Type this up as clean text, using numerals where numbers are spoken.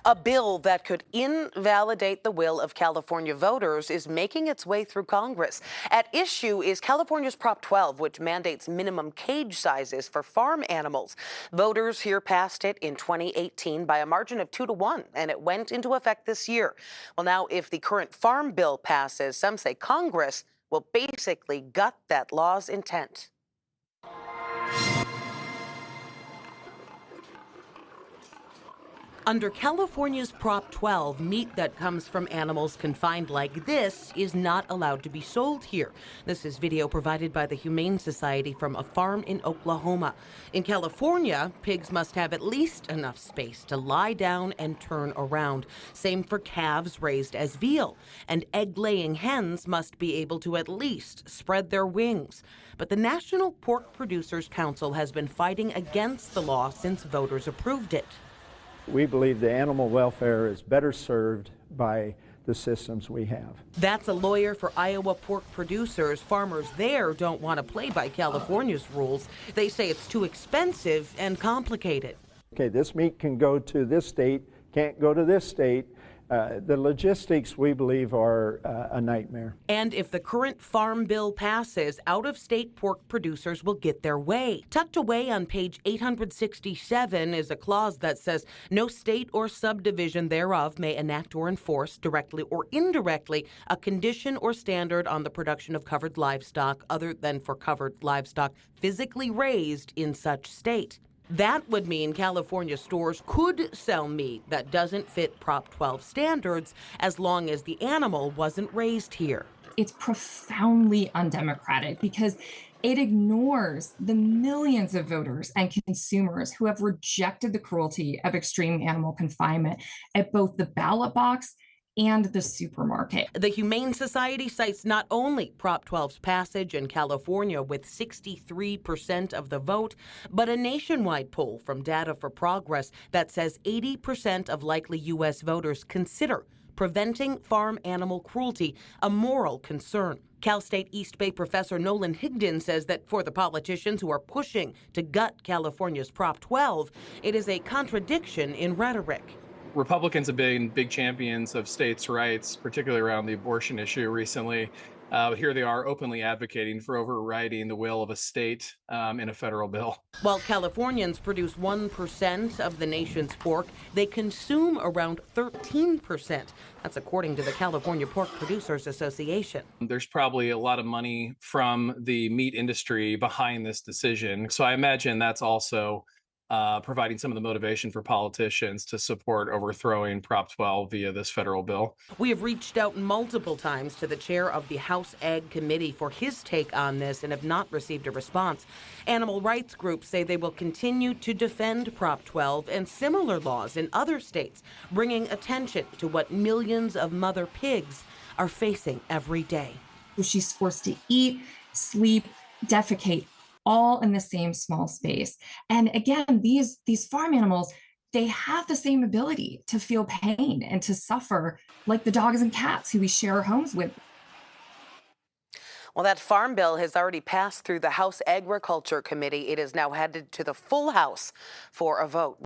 A bill that could invalidate the will of California voters is making its way through Congress. At issue is California's Prop 12, which mandates minimum cage sizes for farm animals. Voters here passed it in 2018 by a margin of 2-1, and it went into effect this year. Well, now, if the current farm bill passes, some say Congress will basically gut that law's intent. Under California's Prop 12, meat that comes from animals confined like this is not allowed to be sold here. This is video provided by the Humane Society from a farm in Oklahoma. In California, pigs must have at least enough space to lie down and turn around. Same for calves raised as veal. And egg-laying hens must be able to at least spread their wings. But the National Pork Producers Council has been fighting against the law since voters approved it. We believe the animal welfare is better served by the systems we have. That's a lawyer for Iowa pork producers. Farmers there don't want to play by California's rules. They say it's too expensive and complicated. Okay, this meat can go to this state, can't go to this state. The logistics, we believe, are a nightmare. And if the current farm bill passes, out-of-state pork producers will get their way. Tucked away on page 867 is a clause that says no state or subdivision thereof may enact or enforce, directly or indirectly, a condition or standard on the production of covered livestock other than for covered livestock physically raised in such state. That would mean California stores could sell meat that doesn't fit Prop 12 standards as long as the animal wasn't raised here. It's profoundly undemocratic because it ignores the millions of voters and consumers who have rejected the cruelty of extreme animal confinement at both the ballot box and the supermarket. The Humane Society cites not only Prop 12's passage in California with 63% of the vote, but a nationwide poll from Data for Progress that says 80% of likely U.S. voters consider preventing farm animal cruelty a moral concern. Cal State East Bay professor Nolan Higdon says that for the politicians who are pushing to gut California's Prop 12, it is a contradiction in rhetoric. Republicans have been big champions of states' rights, particularly around the abortion issue recently. Here they are openly advocating for overriding the will of a state in a federal bill. While Californians produce 1% of the nation's pork, they consume around 13%. That's according to the California Pork Producers Association. There's probably a lot of money from the meat industry behind this decision. So I imagine that's also providing some of the motivation for politicians to support overthrowing Prop 12 via this federal bill. We have reached out multiple times to the chair of the House Ag Committee for his take on this and have not received a response. Animal rights groups say they will continue to defend Prop 12 and similar laws in other states, bringing attention to what millions of mother pigs are facing every day. She's forced to eat, sleep, defecate, all in the same small space. And again, these farm animals, they have the same ability to feel pain and to suffer like the dogs and cats who we share homes with. Well, that farm bill has already passed through the House Agriculture Committee. It is now headed to the full House for a vote.